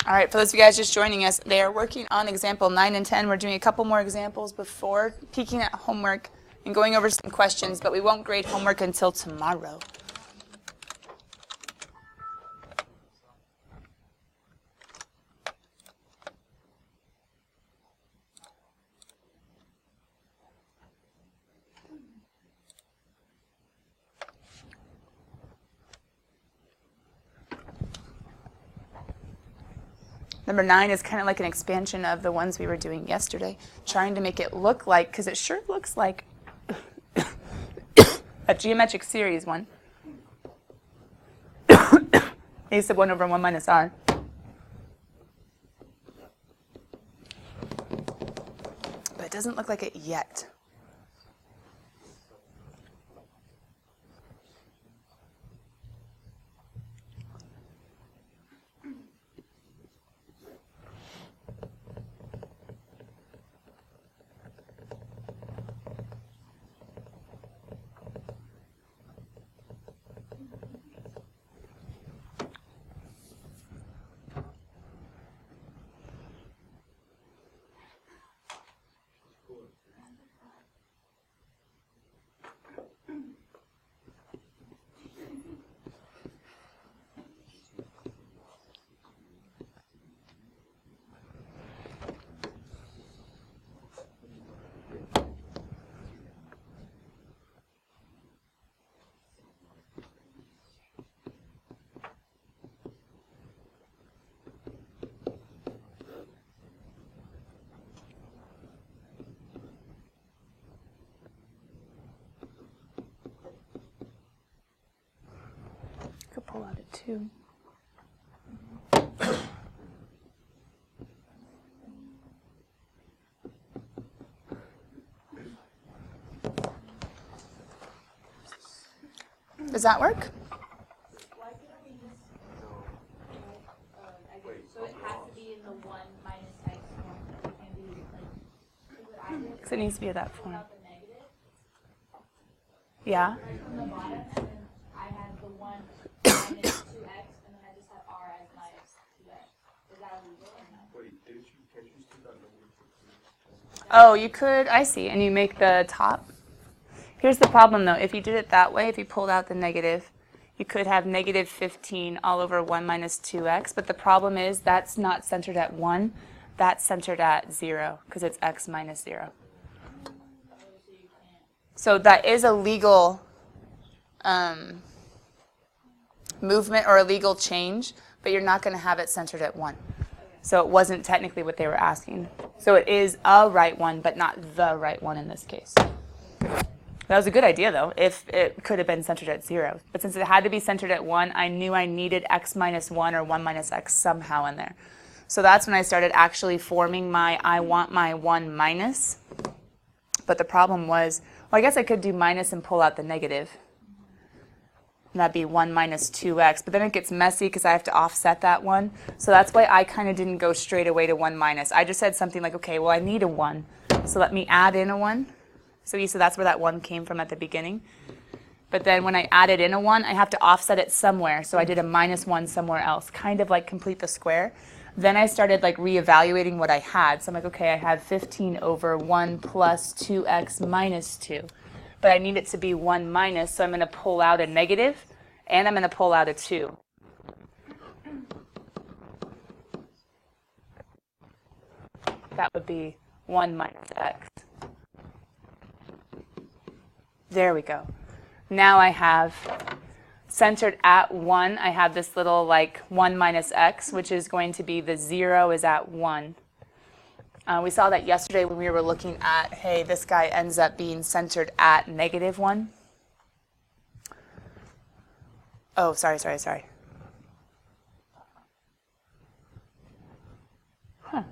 All right, for those of you guys just joining us, they are working on example 9 and 10. We're doing a couple more examples before peeking at homework and going over some questions, but we won't grade homework until tomorrow. Number 9 is kind of like an expansion of the ones we were doing yesterday, trying to make it look like, because it sure looks like a geometric series one. A sub 1 over 1 minus r. But it doesn't look like it yet. Could pull out a 2. Does that work? So it has to be in the 1 minus x form. It can be like what I did. Because it needs to be of that form. Without the negative. Yeah? Right from the bottom, and then I had the 1 minus 2x, and then I just had r as minus 2x. Is that legal or not? Wait, can't you still got no? Oh, you could, I see, and you make the top. Here's the problem though, if you did it that way, if you pulled out the negative, you could have negative 15 all over 1 minus 2x, but the problem is that's not centered at 1, that's centered at 0, because it's x minus 0. So that is a legal movement or a legal change, but you're not going to have it centered at 1. So it wasn't technically what they were asking. So it is a right one, but not the right one in this case. That was a good idea, though, if it could have been centered at 0. But since it had to be centered at 1, I knew I needed x minus 1 or 1 minus x somehow in there. So that's when I started actually forming my I want my 1 minus. But the problem was, well, I guess I could do minus and pull out the negative. And that'd be 1 minus 2x. But then it gets messy because I have to offset that 1. So that's why I kind of didn't go straight away to 1 minus. I just said something like, okay, well, I need a 1. So let me add in a 1. So that's where that 1 came from at the beginning. But then when I added in a 1, I have to offset it somewhere. So I did a minus 1 somewhere else, kind of like complete the square. Then I started like reevaluating what I had. So I'm like, okay, I have 15 over 1 plus 2x minus 2. But I need it to be 1 minus, so I'm going to pull out a negative, and I'm going to pull out a 2. That would be 1 minus x. There we go. Now I have centered at 1. I have this little like 1 minus x, which is going to be the 0 is at 1. We saw that yesterday when we were looking at, hey, this guy ends up being centered at negative 1. Oh, sorry. Huh.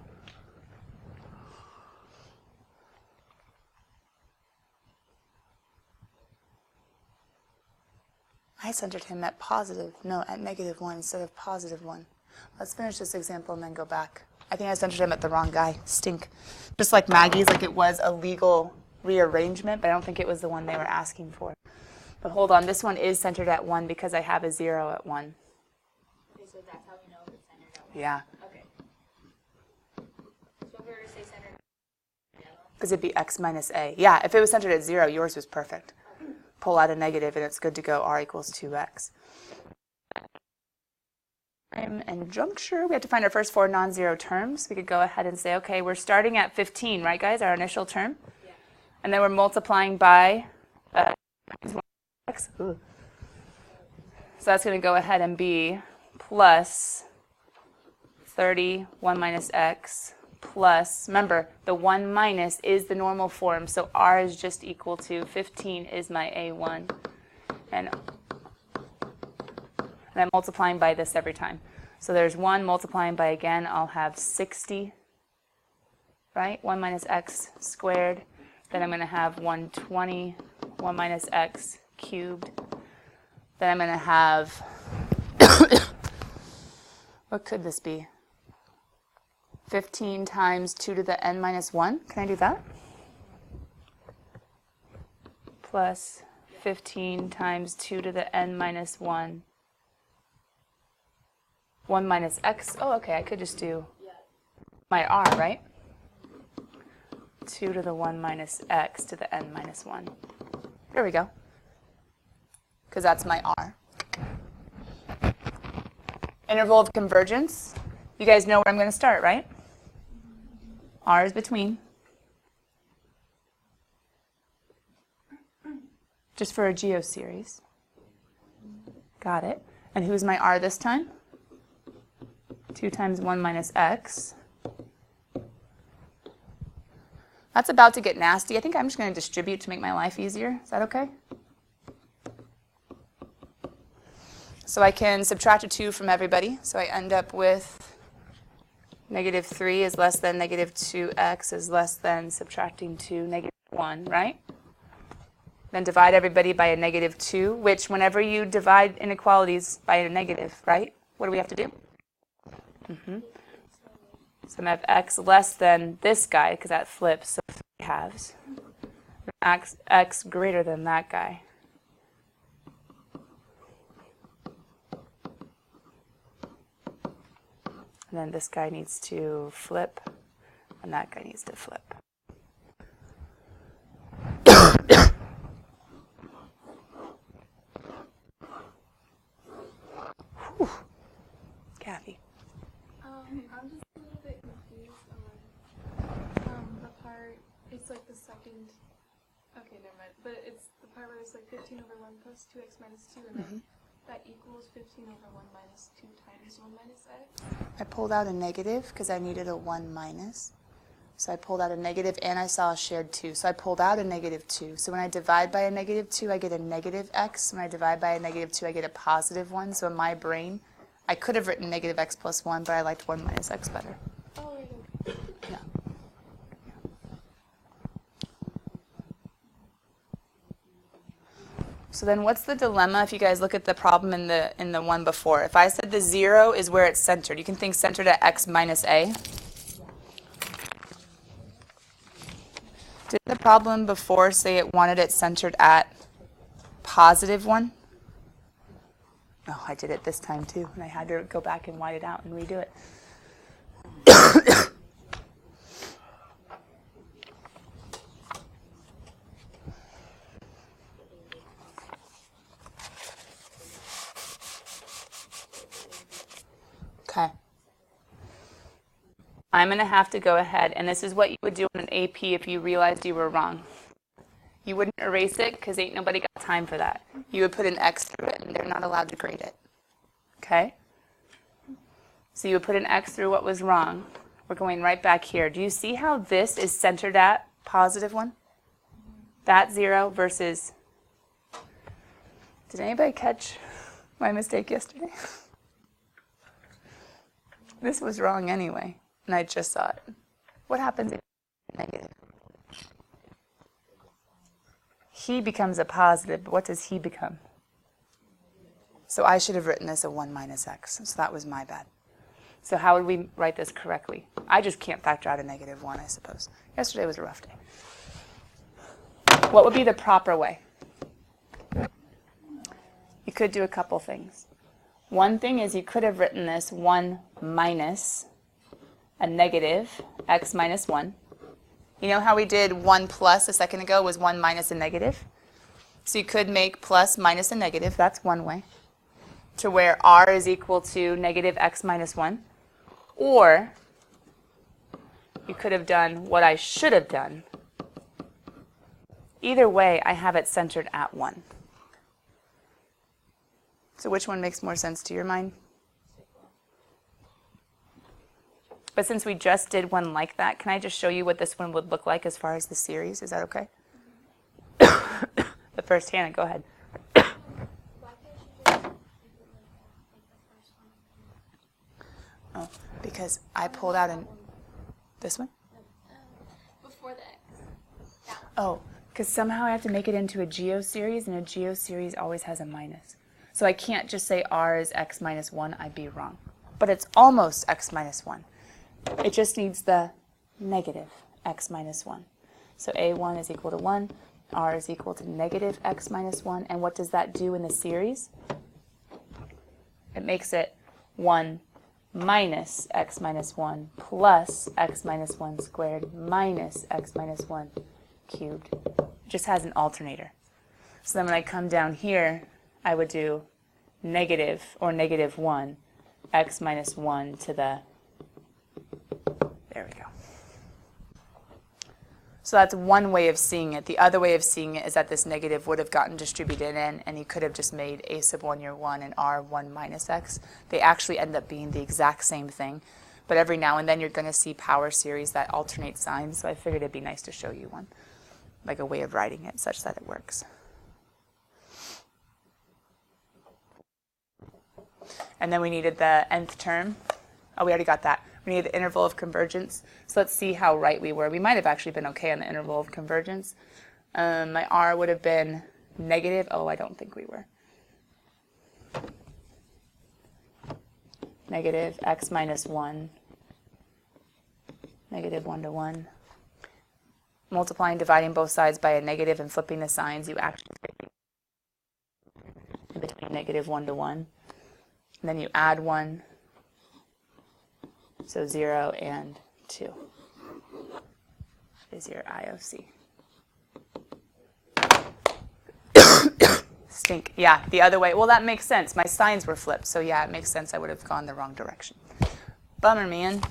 I centered him at at negative 1 instead of positive 1. Let's finish this example and then go back. I think I centered him at the wrong guy. Stink. Just like Maggie's, like it was a legal rearrangement, but I don't think it was the one they were asking for. But hold on, this one is centered at 1 because I have a 0 at 1. Okay, so that's how we know if it's centered at 1. Yeah. Okay. Because it'd be x minus a. Yeah, if it was centered at 0, yours was perfect. Pull out a negative, and it's good to go. R equals 2x. And juncture, we have to find our first 4 non-zero terms. We could go ahead and say, okay, we're starting at 15, right, guys, our initial term? Yeah. And then we're multiplying by x. Ooh. So that's going to go ahead and be plus 30, 1 minus x, plus, remember, the 1 minus is the normal form, so r is just equal to 15 is my a1. And I'm multiplying by this every time. So there's 1 multiplying by, again, I'll have 60, right? 1 minus x squared. Then I'm going to have 120, 1 minus x cubed. Then I'm going to have, what could this be? 15 times 2 to the n minus 1. Can I do that? Plus 15 times 2 to the n minus 1. 1 minus x. Oh, okay, I could just do my r, right? 2 to the 1 minus x to the n minus 1. There we go. Because that's my r. Interval of convergence. You guys know where I'm going to start, right? R is between. Just for a geoseries. Got it. And who's my r this time? 2 times 1 minus x. That's about to get nasty. I think I'm just going to distribute to make my life easier. Is that okay? So I can subtract a 2 from everybody. So I end up with negative 3 is less than negative 2x is less than subtracting 2, negative 1, right? Then divide everybody by a negative 2, which whenever you divide inequalities by a negative, right? What do we have to do? So I'm going to have x less than this guy, because that flips, so 3 halves. X greater than that guy. And then this guy needs to flip, and that guy needs to flip. Whew. Kathy. I'm just a little bit confused on the part, it's like the second, okay, never mind, but it's the part where it's like 15 over 1 plus 2x minus 2, and then that equals 15 over 1 minus 2 times 1 minus x. I pulled out a negative because I needed a 1 minus. So I pulled out a negative, and I saw a shared 2. So I pulled out a negative 2. So when I divide by a negative 2, I get a negative x. When I divide by a negative 2, I get a positive 1. So in my brain, I could have written negative x plus 1, but I liked 1 minus x better. Oh, right. Yeah. So then what's the dilemma if you guys look at the problem in the one before? If I said the 0 is where it's centered, you can think centered at x minus a. Did the problem before say it wanted it centered at positive 1? Oh, I did it this time too, and I had to go back and white it out and redo it. Okay. I'm going to have to go ahead, and this is what you would do in an AP if you realized you were wrong. You wouldn't erase it because ain't nobody got time for that. You would put an X through it, and they're not allowed to grade it. Okay? So you would put an X through what was wrong. We're going right back here. Do you see how this is centered at positive 1? That 0 versus... Did anybody catch my mistake yesterday? This was wrong anyway, and I just saw it. What happens if it's negative? He becomes a positive, but what does he become? So I should have written this a 1 minus x, so that was my bad. So how would we write this correctly? I just can't factor out a negative 1, I suppose. Yesterday was a rough day. What would be the proper way? You could do a couple things. One thing is you could have written this 1 minus a negative x minus 1. You know how we did 1 plus a second ago was 1 minus a negative? So you could make plus minus a negative. That's one way. To where r is equal to negative x minus 1. Or you could have done what I should have done. Either way, I have it centered at 1. So which one makes more sense to your mind? But since we just did one like that, can I just show you what this one would look like as far as the series? Is that okay? The first, Hannah, go ahead. Why can't you just keep it like that, like the first one? Oh, because I pulled out this one? Before the X. Oh, because somehow I have to make it into a geoseries, and a geoseries always has a minus. So I can't just say r is x minus 1, I'd be wrong. But it's almost x minus 1. It just needs the negative x minus 1. So a1 is equal to 1, r is equal to negative x minus 1, and what does that do in the series? It makes it 1 minus x minus 1 plus x minus 1 squared minus x minus 1 cubed. It just has an alternator. So then when I come down here, I would do negative or negative 1 x minus 1 to the, there we go. So that's one way of seeing it. The other way of seeing it is that this negative would have gotten distributed in, and you could have just made a sub 1 your 1 and r 1 minus x. They actually end up being the exact same thing. But every now and then you're going to see power series that alternate signs, so I figured it'd be nice to show you one, like a way of writing it such that it works. And then we needed the nth term. Oh, we already got that. We needed the interval of convergence. So let's see how right we were. We might have actually been okay on the interval of convergence. My r would have been negative. Oh, I don't think we were. Negative x minus 1. Negative 1 to 1. Multiplying, dividing both sides by a negative and flipping the signs, you actually in between negative 1 to 1. And then you add 1. So 0 and 2 is your IOC. Stink. Yeah, the other way. Well, that makes sense. My signs were flipped. So yeah, it makes sense I would have gone the wrong direction. Bummer, man.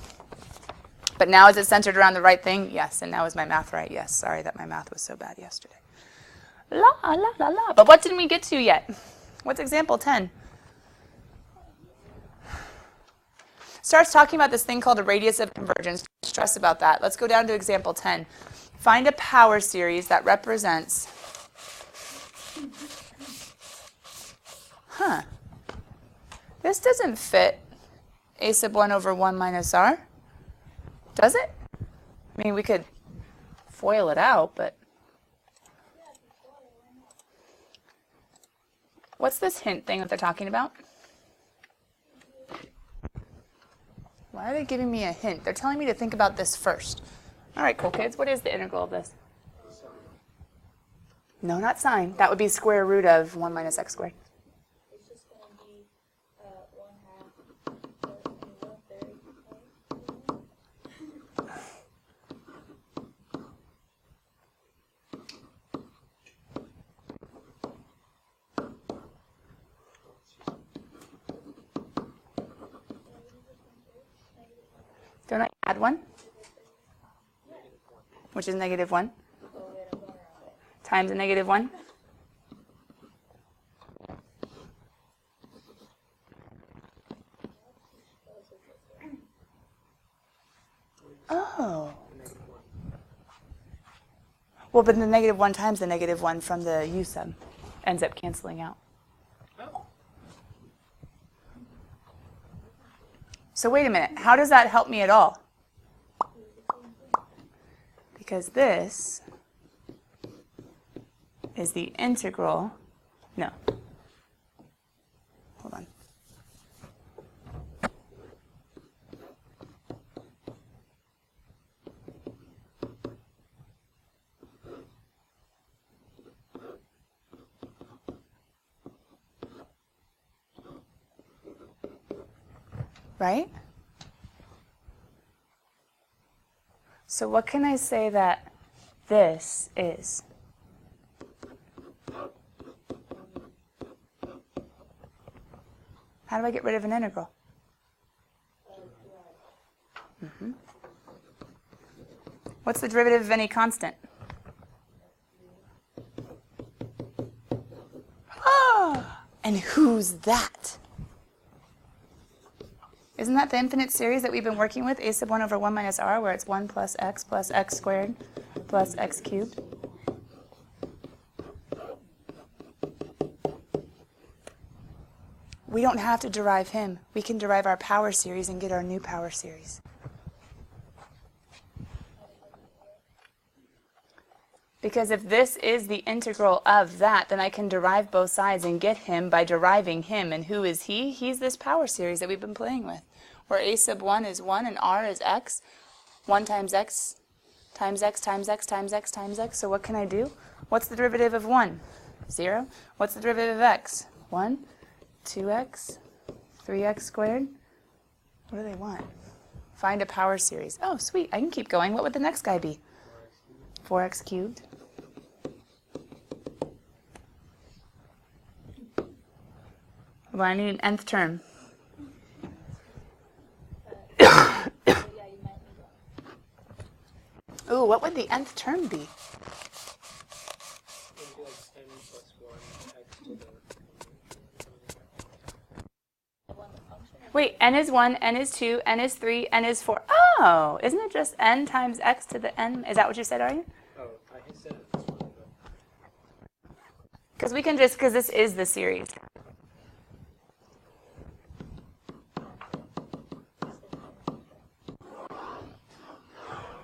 But now is it centered around the right thing? Yes. And now is my math right? Yes. Sorry that my math was so bad yesterday. La, la, la, la. But what didn't we get to yet? What's example 10? Starts talking about this thing called a radius of convergence. Don't stress about that. Let's go down to example 10. Find a power series that represents, this doesn't fit a sub 1 over 1 minus r, does it? I mean, we could FOIL it out, but what's this hint thing that they're talking about? Why are they giving me a hint? They're telling me to think about this first. All right, cool kids. What is the integral of this? No, not sine. That would be square root of 1 minus x squared. It's just going to be 1/2. Don't I add 1? Which is negative 1? Times a negative 1? Oh. Well, but the negative 1 times the negative 1 from the u sub ends up canceling out. So wait a minute. How does that help me at all? Because this is the integral. No. Hold on. Right? So what can I say that this is? How do I get rid of an integral? What's the derivative of any constant? Ah, and who's that? Isn't that the infinite series that we've been working with, a sub 1 over 1 minus r, where it's 1 plus x squared plus x cubed? We don't have to derive him. We can derive our power series and get our new power series. Because if this is the integral of that, then I can derive both sides and get him by deriving him. And who is he? He's this power series that we've been playing with, where a sub 1 is 1 and r is x. 1 times x times x times x times x times x. So what can I do? What's the derivative of 1? 0. What's the derivative of x? 1. 2x, 3x squared. What do they want? Find a power series. Oh, sweet. I can keep going. What would the next guy be? 4x cubed. Well, I need an nth term. Ooh, what would the nth term be? Wait, n is 1, n is 2, n is 3, n is 4. Oh, isn't it just n times x to the n? Is that what you said, Aryan? Oh, I said it this one, but Because we can just, because this is the series.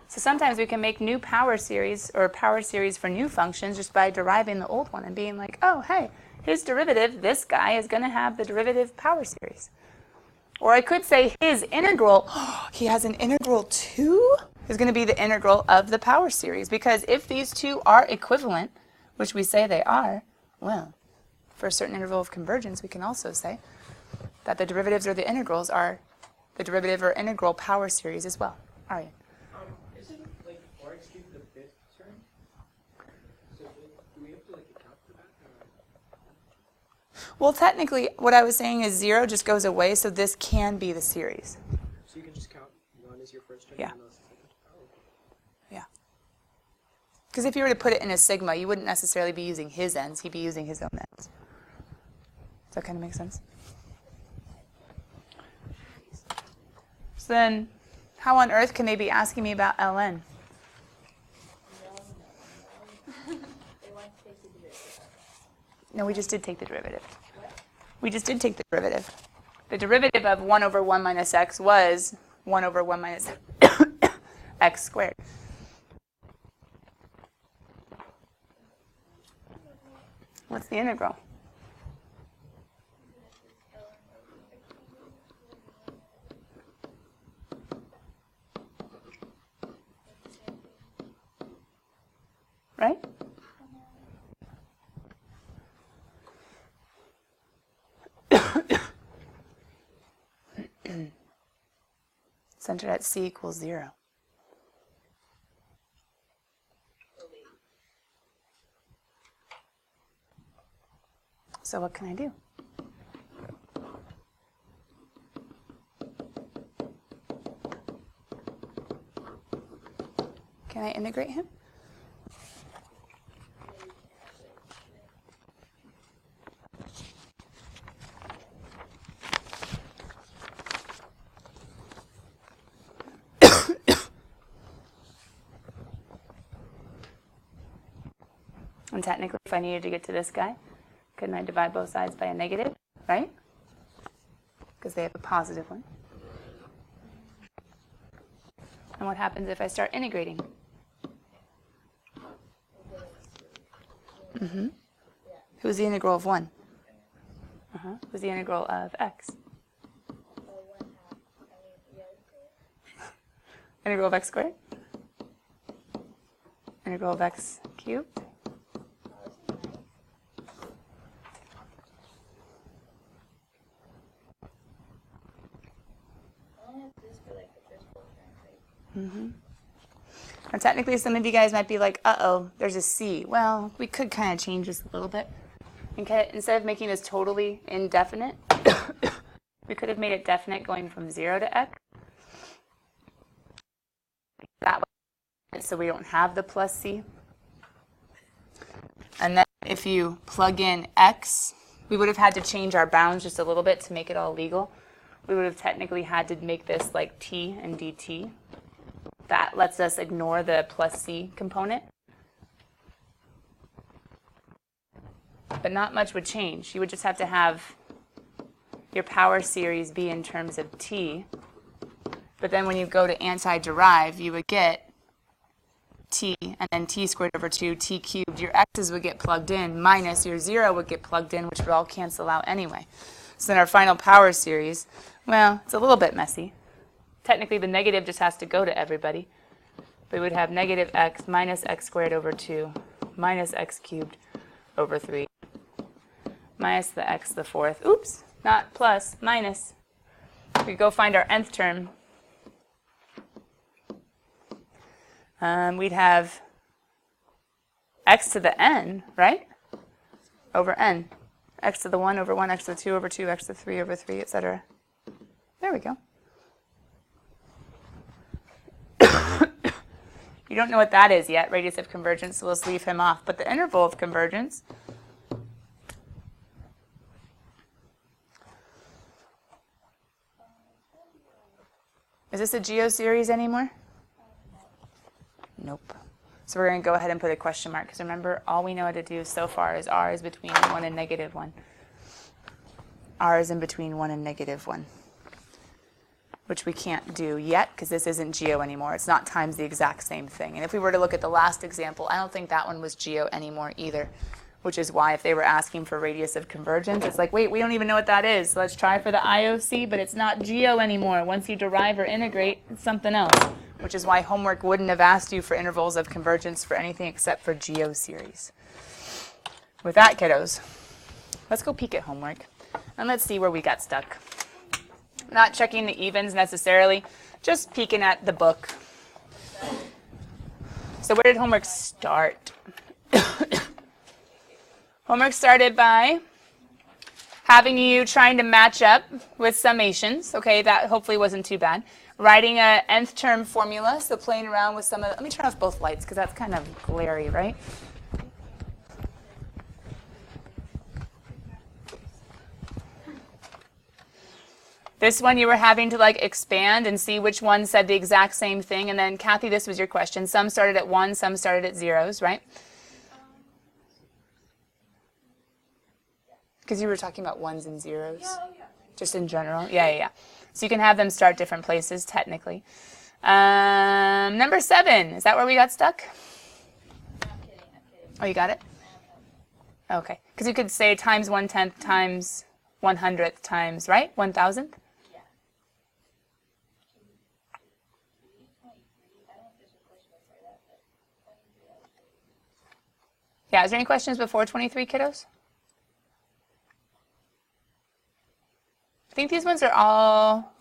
So sometimes we can make new power series or power series for new functions just by deriving the old one and being like, oh, hey, his derivative, this guy, is going to have the derivative power series. Or I could say his integral, oh, he has an integral too, is going to be the integral of the power series. Because if these two are equivalent, which we say they are, well, for a certain interval of convergence, we can also say that the derivatives or the integrals are the derivative or integral power series as well. All right. isn't like 4x cubed the fifth term? So do we have to like account for that? Well, technically, what I was saying is 0 just goes away, so this can be the series. So you can just count 1 as your first term? Yeah. And the second? Oh, okay. Yeah. Because if you were to put it in a sigma, you wouldn't necessarily be using his ends. He'd be using his own ends. Does that kind of make sense? So then, how on earth can they be asking me about ln? No, we just did take the derivative. We just did take the derivative. The derivative of 1 over 1 minus x was 1 over 1 minus x squared. What's the integral? Right? Centered at c equals 0. So what can I do? Can I integrate him? And technically, if I needed to get to this guy, couldn't I divide both sides by a negative, right? Because they have a positive one. And what happens if I start integrating? Who's the integral of 1? Who's the integral of x? Integral of x squared? Integral of x cubed? Now, technically, some of you guys might be like, uh-oh, there's a C. Well, we could kind of change this a little bit. Okay, instead of making this totally indefinite, we could have made it definite going from 0 to x. That way, so we don't have the plus C. And then if you plug in x, we would have had to change our bounds just a little bit to make it all legal. We would have technically had to make this like t and dt. That lets us ignore the plus c component. But not much would change. You would just have to have your power series be in terms of t. But then when you go to anti-derive, you would get t, and then t squared over 2, t cubed. Your x's would get plugged in, minus your 0 would get plugged in, which would all cancel out anyway. So then our final power series, well, it's a little bit messy. Technically, the negative just has to go to everybody. We would have negative x minus x squared over 2 minus x cubed over 3 minus the x to the fourth. Oops, not plus, minus. We go find our nth term. We'd have x to the n, right? Over n. X to the 1 over 1, x to the 2 over 2, x to the 3 over 3, etc. There we go. You don't know what that is yet, radius of convergence, so let's leave him off. But the interval of convergence, is this a geoseries anymore? Nope. So we're going to go ahead and put a question mark, because remember, all we know how to do so far is r is between 1 and negative 1. R is in between 1 and negative 1, which we can't do yet, because this isn't geo anymore. It's not times the exact same thing. And if we were to look at the last example, I don't think that one was geo anymore either, which is why if they were asking for radius of convergence, it's like, wait, we don't even know what that is. So let's try for the IOC, but it's not geo anymore. Once you derive or integrate, it's something else, which is why homework wouldn't have asked you for intervals of convergence for anything except for geoseries. With that, kiddos, let's go peek at homework, and let's see where we got stuck. Not checking the evens necessarily, just peeking at the book. So where did homework start? Homework started by having you trying to match up with summations. Okay, that hopefully wasn't too bad. Writing a nth term formula, so playing around with some of the, let me turn off both lights because that's kind of glary, right? This one you were having to like expand and see which one said the exact same thing. And then Kathy, this was your question. Some started at 1, some started at zeros, right? Because you were talking about 1s and 0s. Yeah. Just in general. Yeah. So you can have them start different places, technically. Number 7, is that where we got stuck? I'm kidding. Oh, you got it? Okay. Because you could say times 1/10 times 100th times, right? 1,000th? Yeah. Yeah, is there any questions before 23, kiddos? I think these ones are all